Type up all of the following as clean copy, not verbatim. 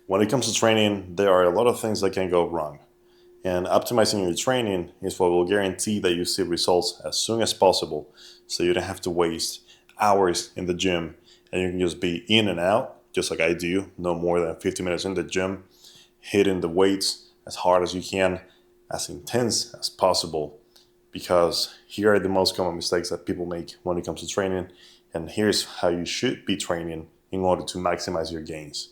When it comes to training, there are a lot of things that can go wrong. And optimizing your training is what will guarantee that you see results as soon as possible, so you don't have to waste hours in the gym and you can just be in and out, just like I do, no more than 50 minutes in the gym, hitting the weights as hard as you can, as intense as possible. Because here are the most common mistakes that people make when it comes to training, and here's how you should be training in order to maximize your gains.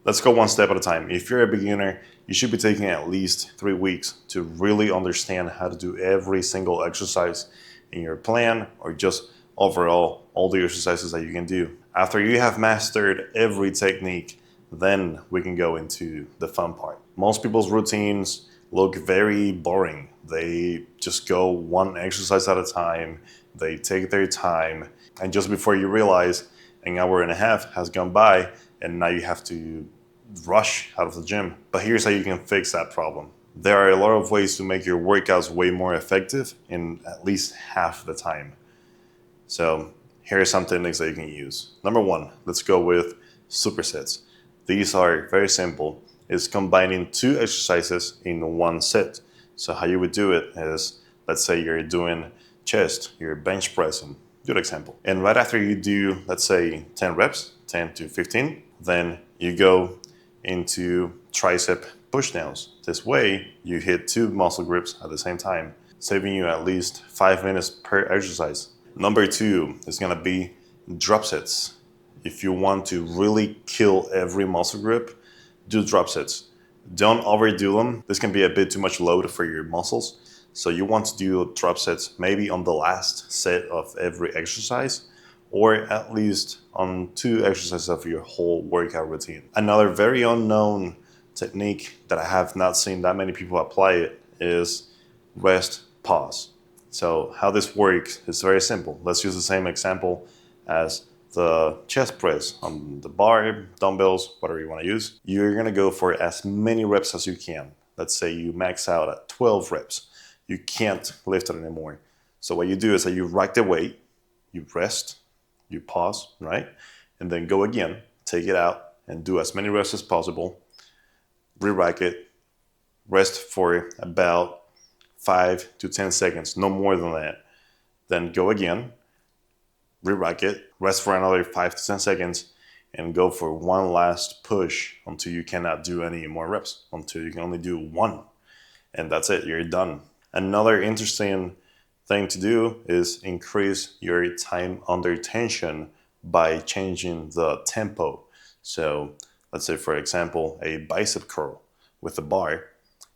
Let's go one step at a time. If you're a beginner, you should be taking at least 3 weeks to really understand how to do every single exercise in your plan, or just overall all the exercises that you can do. After you have mastered every technique, then we can go into the fun part. Most people's routines look very boring. They just go one exercise at a time, they take their time, and just before you realize, an hour and a half has gone by and now you have to rush out of the gym. But here's how you can fix that problem. There are a lot of ways to make your workouts way more effective in at least half the time. So here are some techniques that you can use. Number one, let's go with supersets. These are very simple. It's combining 2 exercises in one set. So how you would do it is, let's say you're doing chest, you're bench pressing, good example. And right after you do, let's say 10 reps, 10 to 15, then you go into tricep pushdowns. This way you hit 2 muscle groups at the same time, saving you at least 5 minutes per exercise. Number 2 is gonna be drop sets. If you want to really kill every muscle group, do drop sets. Don't overdo them. This can be a bit too much load for your muscles. So you want to do drop sets maybe on the last set of every exercise, or at least on 2 exercises of your whole workout routine. Another very unknown technique that I have not seen that many people apply it is rest, pause. So how this works is very simple. Let's use the same example as the chest press on the bar, dumbbells, whatever you want to use. You're gonna go for as many reps as you can. Let's say you max out at 12 reps. You can't lift it anymore. So what you do is that you rack the weight, you rest, you pause, right? And then go again, take it out and do as many reps as possible, re-rack it, rest for about 5 to 10 seconds, no more than that. Then go again, re-rack it, rest for another 5 to 10 seconds, and go for one last push until you cannot do any more reps, until you can only do 1. And that's it, you're done. Another interesting thing to do is increase your time under tension by changing the tempo. So let's say, for example, a bicep curl with a bar.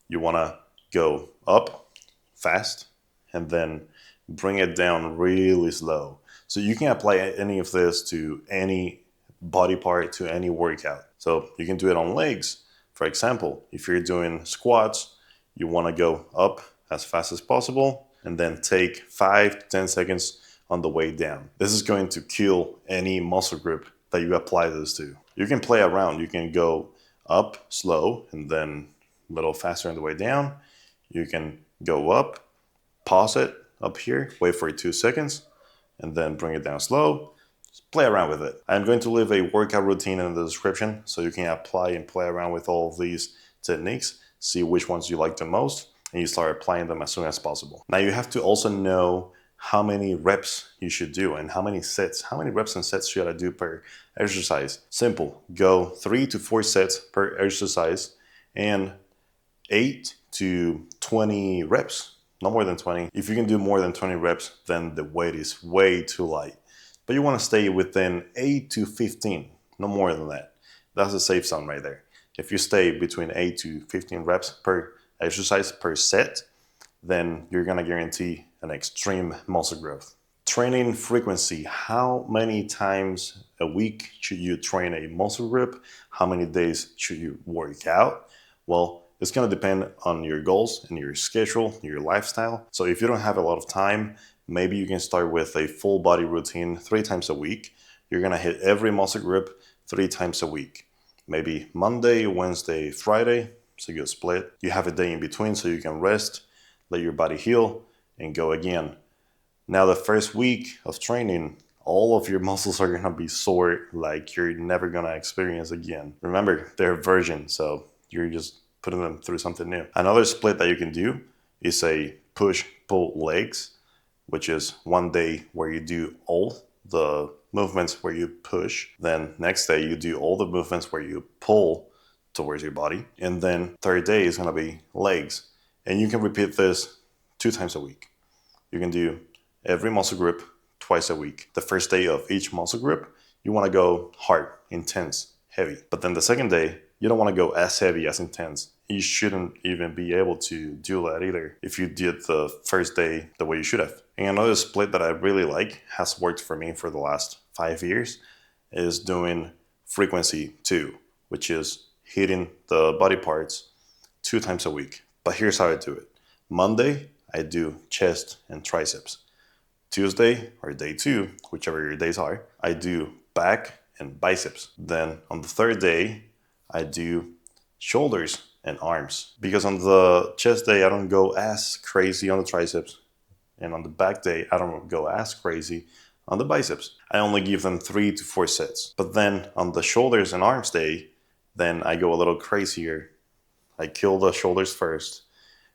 You want to go up fast and then bring it down really slow. So you can apply any of this to any body part, to any workout. So you can do it on legs. For example, if you're doing squats, you want to go up as fast as possible and then take 5 to 10 seconds on the way down. This is going to kill any muscle group that you apply this to. You can play around. You can go up slow and then a little faster on the way down. You can go up, pause it up here, wait for 2 seconds, and then bring it down slow. Just play around with it. I'm going to leave a workout routine in the description so you can apply and play around with all of these techniques, see which ones you like the most, and you start applying them as soon as possible. Now you have to also know how many reps you should do and how many sets. How many reps and sets should I do per exercise? Simple. Go 3 to 4 sets per exercise and 8 to 20 reps. No more than 20. If you can do more than 20 reps, then the weight is way too light. But you want to stay within 8 to 15, no more than that. That's a safe zone right there. If you stay between 8 to 15 reps per exercise per set, then you're gonna guarantee an extreme muscle growth. Training frequency. How many times a week should you train a muscle group? How many days should you work out? Well, it's gonna depend on your goals and your schedule, your lifestyle. So if you don't have a lot of time, maybe you can start with a full body routine 3 times a week. You're gonna hit every muscle group 3 times a week. Maybe Monday, Wednesday, Friday. So you split. You have a day in between so you can rest, let your body heal, and go again. Now the first week of training, all of your muscles are gonna be sore like you're never gonna experience again. Remember, they're versions, so you're just putting them through something new. Another split that you can do is a push-pull legs, which is one day where you do all the movements where you push. Then next day you do all the movements where you pull towards your body. And then third day is gonna be legs. And you can repeat this 2 times a week. You can do every muscle group twice a week. The first day of each muscle group, you wanna go hard, intense, heavy. But then the second day, you don't wanna go as heavy, as intense. You shouldn't even be able to do that either if you did the first day the way you should have. And another split that I really like, has worked for me for the last 5 years, is doing frequency 2, which is hitting the body parts 2 times a week. But here's how I do it. Monday, I do chest and triceps. Tuesday, or day 2, whichever your days are, I do back and biceps. Then on the third day, I do shoulders and arms. Because on the chest day, I don't go as crazy on the triceps. And on the back day, I don't go as crazy on the biceps. I only give them 3 to 4 sets. But then on the shoulders and arms day, then I go a little crazier. I kill the shoulders first,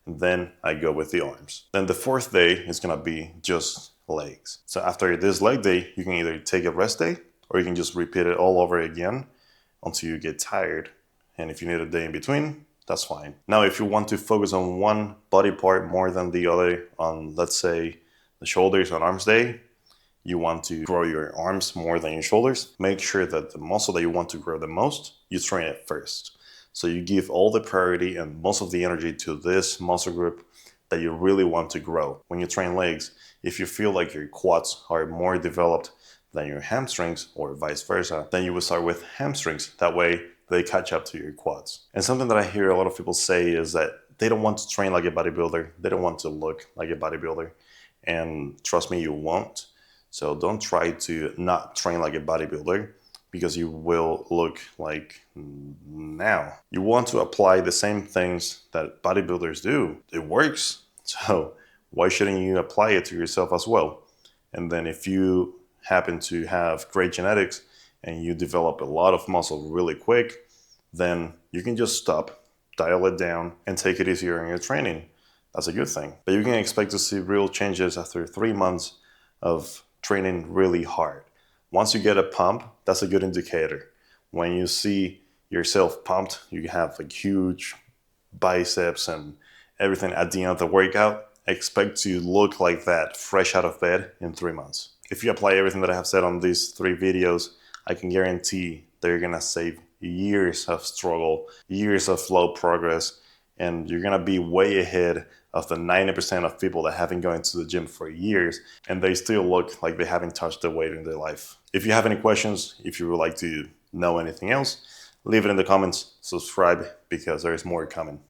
and then I go with the arms. Then the fourth day is gonna be just legs. So after this leg day, you can either take a rest day, or you can just repeat it all over again until you get tired. And if you need a day in between, that's fine. Now, if you want to focus on one body part more than the other, on let's say the shoulders and arms day, you want to grow your arms more than your shoulders, make sure that the muscle that you want to grow the most, you train it first. So you give all the priority and most of the energy to this muscle group that you really want to grow. When you train legs, if you feel like your quads are more developed than your hamstrings, or vice versa, then you will start with hamstrings. That way they catch up to your quads. And something that I hear a lot of people say is that they don't want to train like a bodybuilder. They don't want to look like a bodybuilder. And trust me, you won't. So don't try to not train like a bodybuilder, because you will look like now. You want to apply the same things that bodybuilders do. It works. So why shouldn't you apply it to yourself as well? And then if you happen to have great genetics and you develop a lot of muscle really quick, then you can just stop, dial it down, and take it easier in your training. That's a good thing. But you can expect to see real changes after 3 months of training really hard. Once you get a pump, that's a good indicator. When you see yourself pumped, you have like huge biceps and everything at the end of the workout, expect to look like that fresh out of bed in 3 months. If you apply everything that I have said on these 3 videos, I can guarantee that you're gonna save years of struggle, years of slow progress, and you're gonna be way ahead of the 90% of people that haven't gone to the gym for years and they still look like they haven't touched a weight in their life. If you have any questions, if you would like to know anything else, leave it in the comments, subscribe, because there is more coming.